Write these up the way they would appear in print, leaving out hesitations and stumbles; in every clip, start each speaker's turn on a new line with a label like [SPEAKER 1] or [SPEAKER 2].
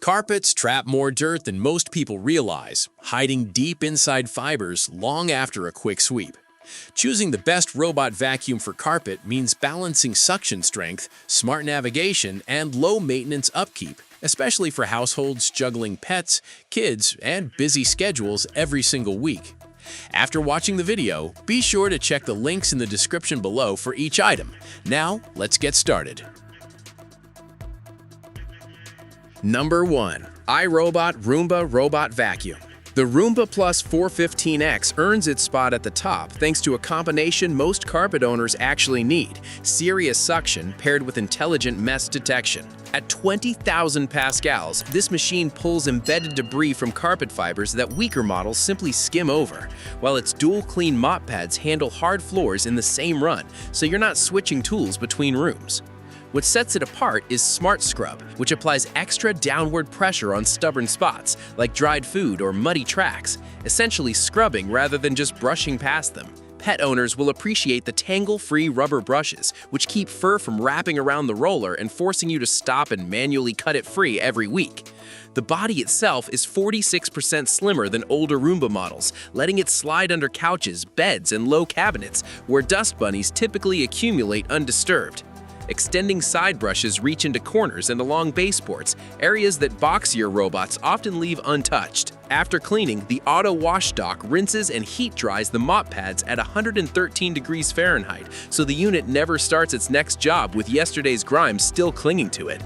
[SPEAKER 1] Carpets trap more dirt than most people realize, hiding deep inside fibers long after a quick sweep. Choosing the best robot vacuum for carpet means balancing suction strength, smart navigation, and low-maintenance upkeep, especially for households juggling pets, kids, and busy schedules every single week. After watching the video, be sure to check the links in the description below for each item. Now, let's get started. Number 1. iRobot Roomba Robot Vacuum. The Roomba Plus 415X earns its spot at the top thanks to a combination most carpet owners actually need: serious suction paired with intelligent mess detection. At 20,000 pascals, this machine pulls embedded debris from carpet fibers that weaker models simply skim over, while its dual clean mop pads handle hard floors in the same run, so you're not switching tools between rooms. What sets it apart is Smart Scrub, which applies extra downward pressure on stubborn spots, like dried food or muddy tracks, essentially scrubbing rather than just brushing past them. Pet owners will appreciate the tangle-free rubber brushes, which keep fur from wrapping around the roller and forcing you to stop and manually cut it free every week. The body itself is 46% slimmer than older Roomba models, letting it slide under couches, beds, and low cabinets, where dust bunnies typically accumulate undisturbed. Extending side brushes reach into corners and along baseboards, areas that boxier robots often leave untouched. After cleaning, the auto wash dock rinses and heat dries the mop pads at 113 degrees Fahrenheit, so the unit never starts its next job with yesterday's grime still clinging to it.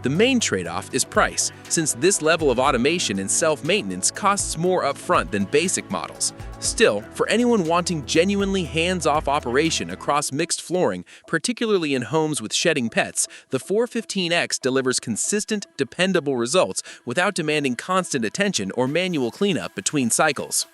[SPEAKER 1] The main trade-off is price, since this level of automation and self-maintenance costs more upfront than basic models. Still, for anyone wanting genuinely hands-off operation across mixed flooring, particularly in homes with shedding pets, the 415X delivers consistent, dependable results without demanding constant attention or manual cleanup between cycles.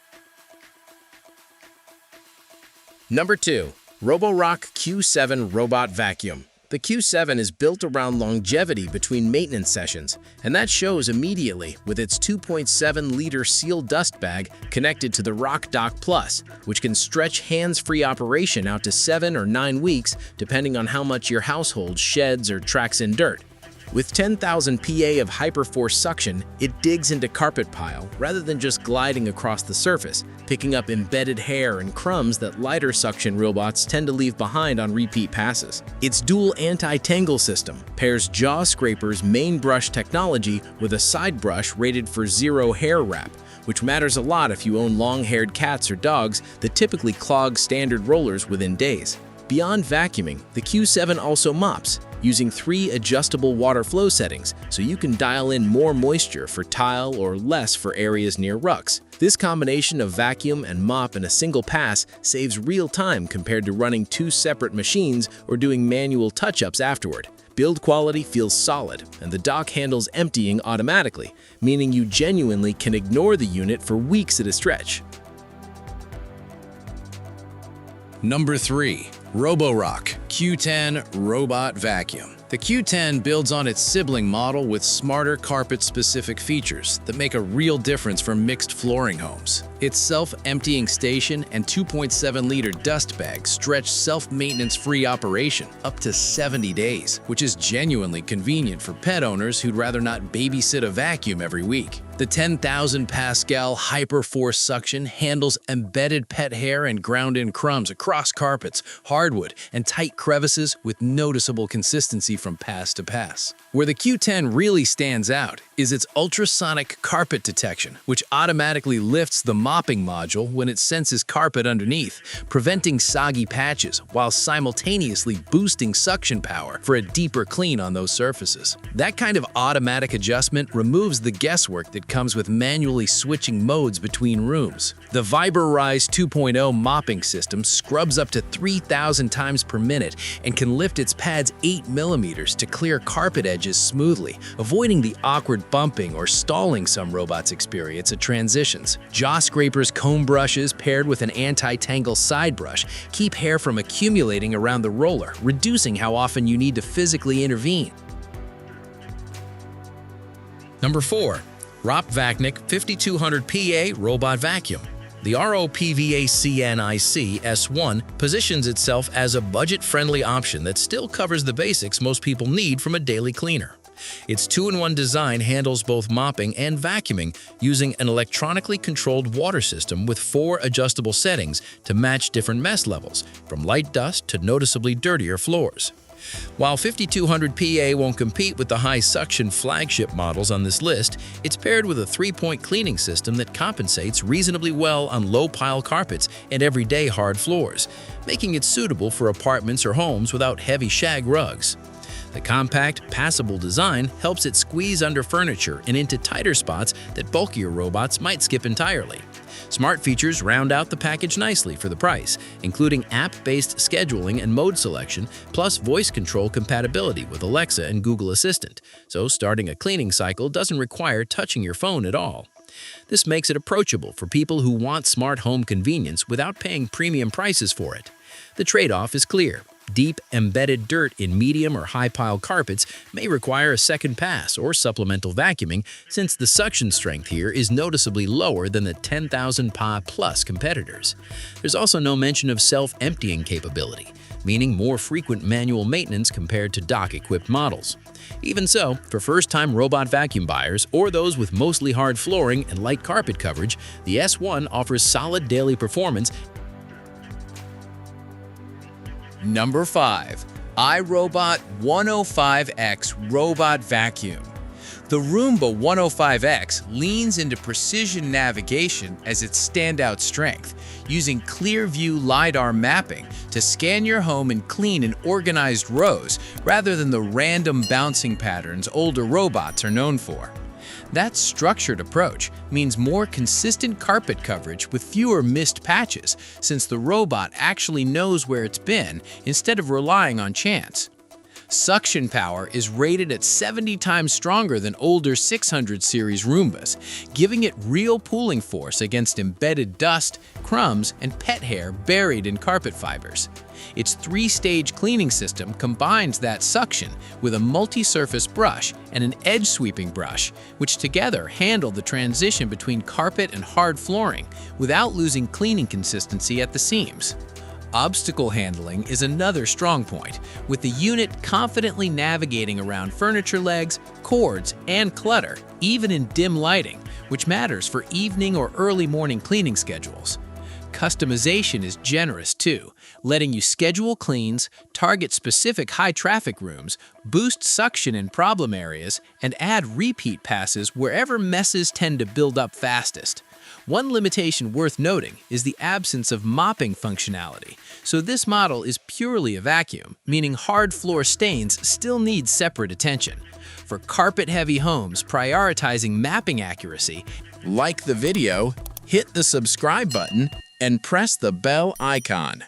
[SPEAKER 1] Number 2. Roborock Q10 Robot Vacuum. The Q7 is built around longevity between maintenance sessions, and that shows immediately with its 2.7-liter sealed dust bag connected to the Rock Dock Plus, which can stretch hands-free operation out to 7 or 9 weeks depending on how much your household sheds or tracks in dirt. With 10,000 PA of hyperforce suction, it digs into carpet pile rather than just gliding across the surface, picking up embedded hair and crumbs that lighter suction robots tend to leave behind on repeat passes. Its dual anti-tangle system pairs Jaw Scraper's main brush technology with a side brush rated for zero hair wrap, which matters a lot if you own long-haired cats or dogs that typically clog standard rollers within days. Beyond vacuuming, the Q7 also mops, using 3 adjustable water flow settings, so you can dial in more moisture for tile or less for areas near rucks. This combination of vacuum and mop in a single pass saves real time compared to running 2 separate machines or doing manual touch-ups afterward. Build quality feels solid, and the dock handles emptying automatically, meaning you genuinely can ignore the unit for weeks at a stretch. Number 3. Roborock Q10 Robot Vacuum. The Q10 builds on its sibling model with smarter carpet-specific features that make a real difference for mixed flooring homes. Its self-emptying station and 2.7-liter dust bag stretch self-maintenance-free operation up to 70 days, which is genuinely convenient for pet owners who'd rather not babysit a vacuum every week. The 10,000 pascal hyperforce suction handles embedded pet hair and ground-in crumbs across carpets, hardwood, and tight crevices with noticeable consistency from pass to pass. Where the Q10 really stands out is its ultrasonic carpet detection, which automatically lifts the mopping module when it senses carpet underneath, preventing soggy patches while simultaneously boosting suction power for a deeper clean on those surfaces. That kind of automatic adjustment removes the guesswork that comes with manually switching modes between rooms. The ViberRise 2.0 mopping system scrubs up to 3,000 times per minute and can lift its pads 8 millimeters to clear carpet edges smoothly, avoiding the awkward bumping or stalling some robots experience at transitions. Jaw Scraper's comb brushes paired with an anti-tangle side brush keep hair from accumulating around the roller, reducing how often you need to physically intervene. Number 4. ROPVACNIC 5200 PA Robot Vacuum. The ROPVACNIC S1 positions itself as a budget-friendly option that still covers the basics most people need from a daily cleaner.
[SPEAKER 2] Its two-in-one design handles both mopping and vacuuming using an electronically controlled water system with 4 adjustable settings to match different mess levels, from light dust to noticeably dirtier floors. While 5200 PA won't compete with the high-suction flagship models on this list, it's paired with a 3-point cleaning system that compensates reasonably well on low-pile carpets and everyday hard floors, making it suitable for apartments or homes without heavy shag rugs. The compact, passable design helps it squeeze under furniture and into tighter spots that bulkier robots might skip entirely. Smart features round out the package nicely for the price, including app-based scheduling and mode selection, plus voice control compatibility with Alexa and Google Assistant, so starting a cleaning cycle doesn't require touching your phone at all. This makes it approachable for people who want smart home convenience without paying premium prices for it. The trade-off is clear. Deep, embedded dirt in medium or high-pile carpets may require a second pass or supplemental vacuuming, since the suction strength here is noticeably lower than the 10,000 PA plus competitors. There's also no mention of self-emptying capability, meaning more frequent manual maintenance compared to dock-equipped models. Even so, for first-time robot vacuum buyers or those with mostly hard flooring and light carpet coverage, the S1 offers solid daily performance.
[SPEAKER 1] Number 5. iRobot 105X Robot Vacuum. The Roomba 105X leans into precision navigation as its standout strength, using clear-view LiDAR mapping to scan your home and clean in organized rows rather than the random bouncing patterns older robots are known for. That structured approach means more consistent carpet coverage with fewer missed patches, since the robot actually knows where it's been instead of relying on chance. Suction power is rated at 70 times stronger than older 600 series Roombas, giving it real pulling force against embedded dust, crumbs, and pet hair buried in carpet fibers. Its 3-stage cleaning system combines that suction with a multi-surface brush and an edge-sweeping brush, which together handle the transition between carpet and hard flooring without losing cleaning consistency at the seams. Obstacle handling is another strong point, with the unit confidently navigating around furniture legs, cords, and clutter, even in dim lighting, which matters for evening or early morning cleaning schedules. Customization is generous too, letting you schedule cleans, target specific high-traffic rooms, boost suction in problem areas, and add repeat passes wherever messes tend to build up fastest. One limitation worth noting is the absence of mopping functionality, so this model is purely a vacuum, meaning hard floor stains still need separate attention. For carpet-heavy homes prioritizing mapping accuracy, like the video, hit the subscribe button, and press the bell icon.